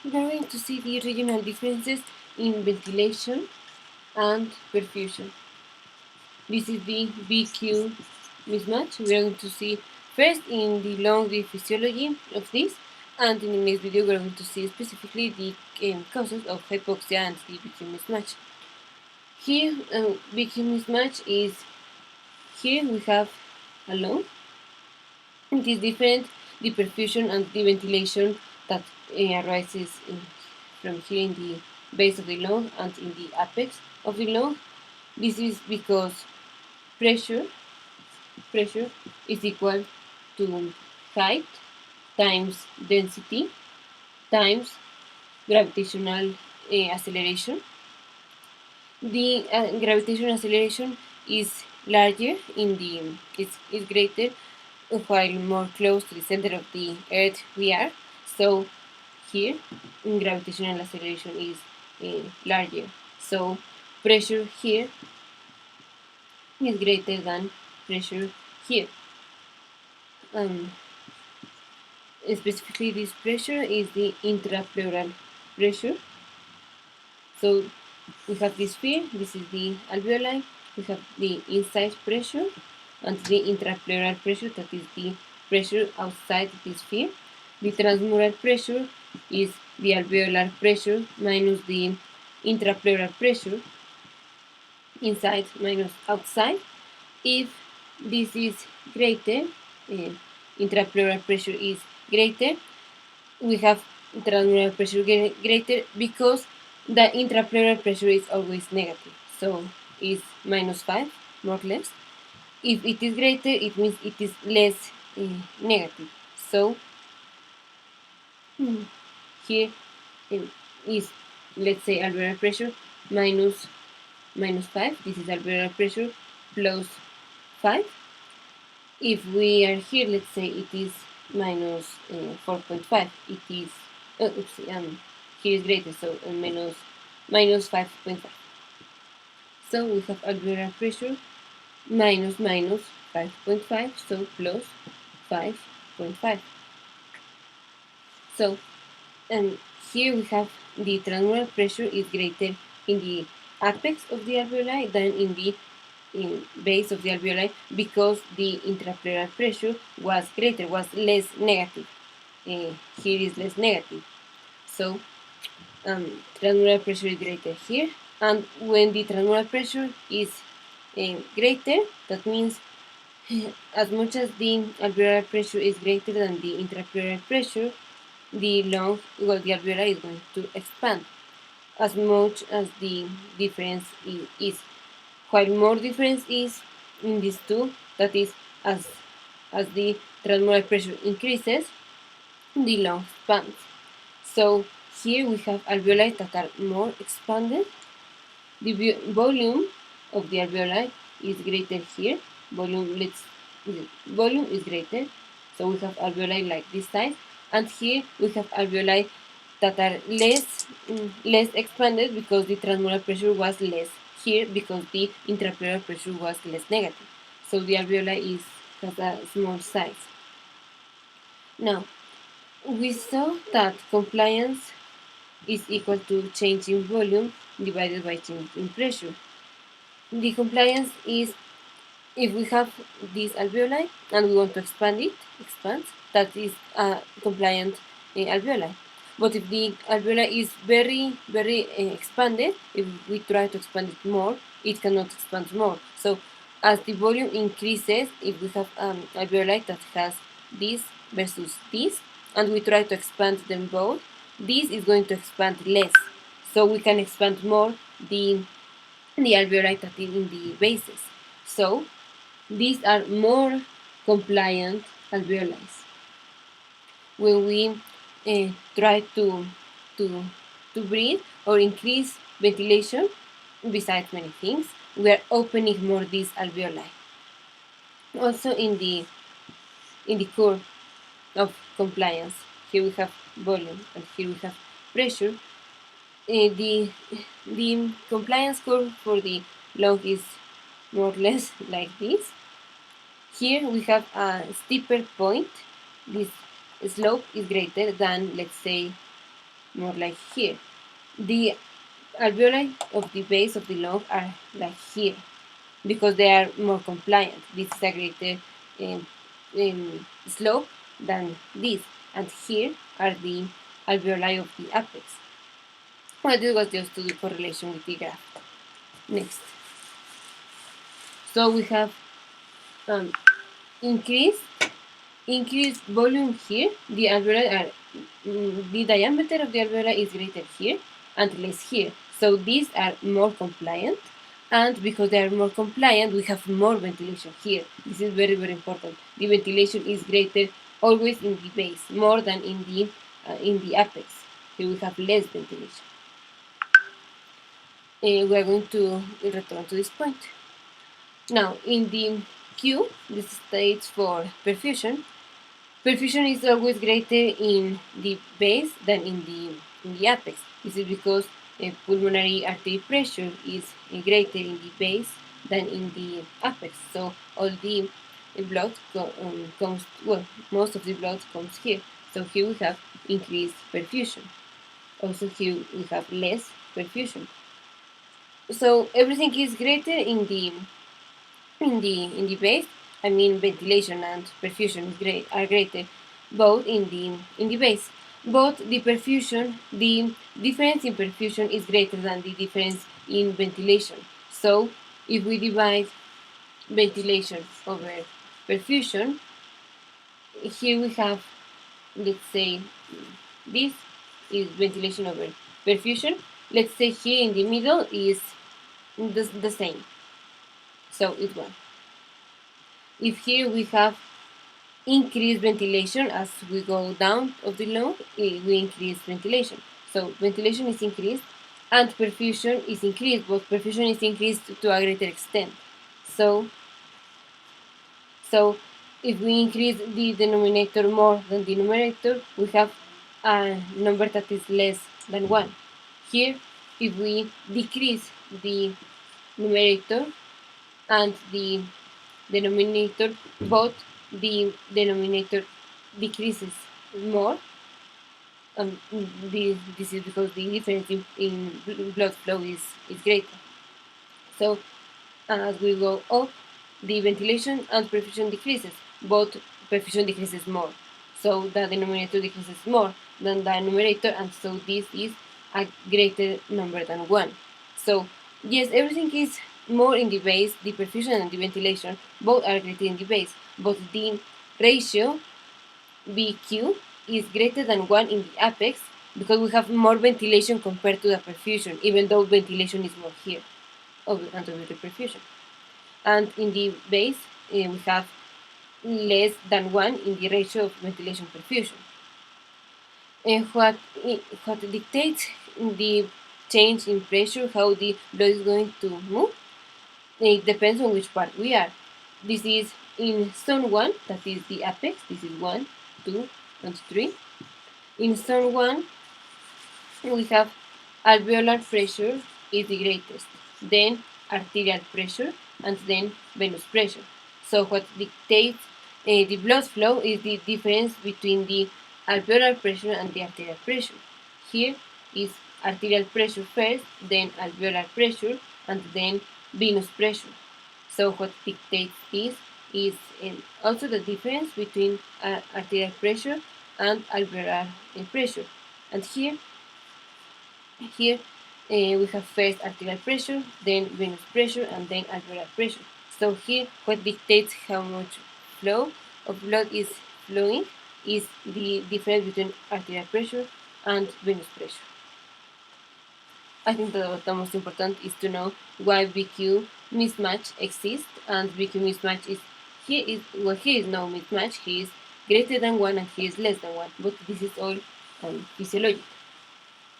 We are going to see the regional differences in ventilation and perfusion. This is the BQ mismatch. We are going to see first in the lung the physiology of this, and in the next video we are going to see specifically the causes of hypoxia and the BQ mismatch. Here, BQ mismatch is, here we have a lung. It is different, the perfusion and the ventilation that arises from here in the base of the lung and in the apex of the lung. This is because pressure is equal to height times density times gravitational acceleration. The gravitational acceleration is larger in the is greater while more close to the center of the Earth we are. So here gravitational acceleration is larger. So pressure here is greater than pressure here. Specifically, this pressure is the intrapleural pressure. So we have this sphere, this is the alveoli, we have the inside pressure and the intrapleural pressure, that is the pressure outside the sphere. The transmural pressure is the alveolar pressure minus the intrapleural pressure, inside minus outside. If this is greater, intrapleural pressure is greater, we have transmural pressure greater because the intrapleural pressure is always negative, so it's -5 more or less. If it is greater, it means it is less negative. So here is, let's say, alveolar pressure minus -5. This is alveolar pressure plus 5. If we are here, let's say it is minus 4.5. It is here is greater, so minus 5.5. So we have alveolar pressure minus 5.5, so plus 5.5. So here we have the transmural pressure is greater in the apex of the alveoli than in the base of the alveoli, because the intrapleural pressure was greater, was less negative. Here is less negative. So transmural pressure is greater here, and when the transmural pressure is greater, that means as much as the alveolar pressure is greater than the intrapleural pressure, the lung, well, the alveoli is going to expand as much as the difference is. While more difference is in these two, that is, as the transmural pressure increases, the lung expands. So here we have alveoli that are more expanded. The volume of the alveoli is greater here. Volume is greater, so we have alveoli like this size, and here we have alveoli that are less expanded because the transmural pressure was less here, because the intrapleural pressure was less negative. So the alveoli has a small size. Now, we saw that compliance is equal to change in volume divided by change in pressure. The compliance is, if we have this alveoli and we want to expand it, that is a compliant alveoli. But if the alveoli is very, very expanded, if we try to expand it more, it cannot expand more. So as the volume increases, if we have alveoli that has this versus this, and we try to expand them both, this is going to expand less. So we can expand more the alveoli that is in the bases. So these are more compliant alveoli. When we try to breathe or increase ventilation, besides many things, we are opening more these alveoli. Also in the curve of compliance, here we have volume and here we have pressure. The compliance curve for the lung is more or less like this. Here we have a steeper point. This slope is greater than, let's say, more like here. The alveoli of the base of the lung are like here because they are more compliant. This is a greater slope than this, and here are the alveoli of the apex. Well, this was just to do correlation with the graph. Next. So we have increased volume here. The alveoli are the diameter of the alveoli is greater here and less here. So these are more compliant, and because they are more compliant, we have more ventilation here. This is very, very important. The ventilation is greater always in the base, more than in the apex. Here we have less ventilation. We are going to return to this point. Now, in the Q, this states for perfusion. Perfusion is always greater in the base than in the apex. This is because pulmonary artery pressure is greater in the base than in the apex. So all the blood comes, well, most of the blood comes here. So here we have increased perfusion. Also here we have less perfusion. So everything is greater in the base. I mean, ventilation and perfusion are greater both in the base. But the difference in perfusion is greater than the difference in ventilation. So if we divide ventilation over perfusion, here we have, let's say, this is ventilation over perfusion. Let's say here in the middle is the same. So it's 1. If here we have increased ventilation as we go down of the lung, we increase ventilation. So ventilation is increased and perfusion is increased, but perfusion is increased to a greater extent. So if we increase the denominator more than the numerator, we have a number that is less than 1. Here, if we decrease the numerator and the denominator, both the denominator decreases more. This is because the difference in blood flow is greater. So as we go up, the ventilation and perfusion decreases, but perfusion decreases more. So the denominator decreases more than the numerator, and so this is a greater number than 1. So yes, everything is more in the base. The perfusion and the ventilation both are greater in the base, but the ratio BQ is greater than 1 in the apex because we have more ventilation compared to the perfusion, even though ventilation is more here under the perfusion. And in the base, we have less than 1 in the ratio of ventilation perfusion. What dictates the change in pressure, how the blood is going to move, it depends on which part we are. This is in zone 1, that is the apex. This is 1, 2, and 3. In zone 1, we have alveolar pressure is the greatest, then arterial pressure, and then venous pressure. So what dictates the blood flow is the difference between the alveolar pressure and the arterial pressure. Here is arterial pressure first, then alveolar pressure, and then venous pressure. So what dictates this is also the difference between arterial pressure and alveolar pressure. And here we have first arterial pressure, then venous pressure, and then alveolar pressure. So here what dictates how much flow of blood is flowing is the difference between arterial pressure and venous pressure. I think that the most important is to know why BQ mismatch exists, and BQ mismatch is here is no mismatch. Here is greater than 1 and here is less than 1, but this is all physiological.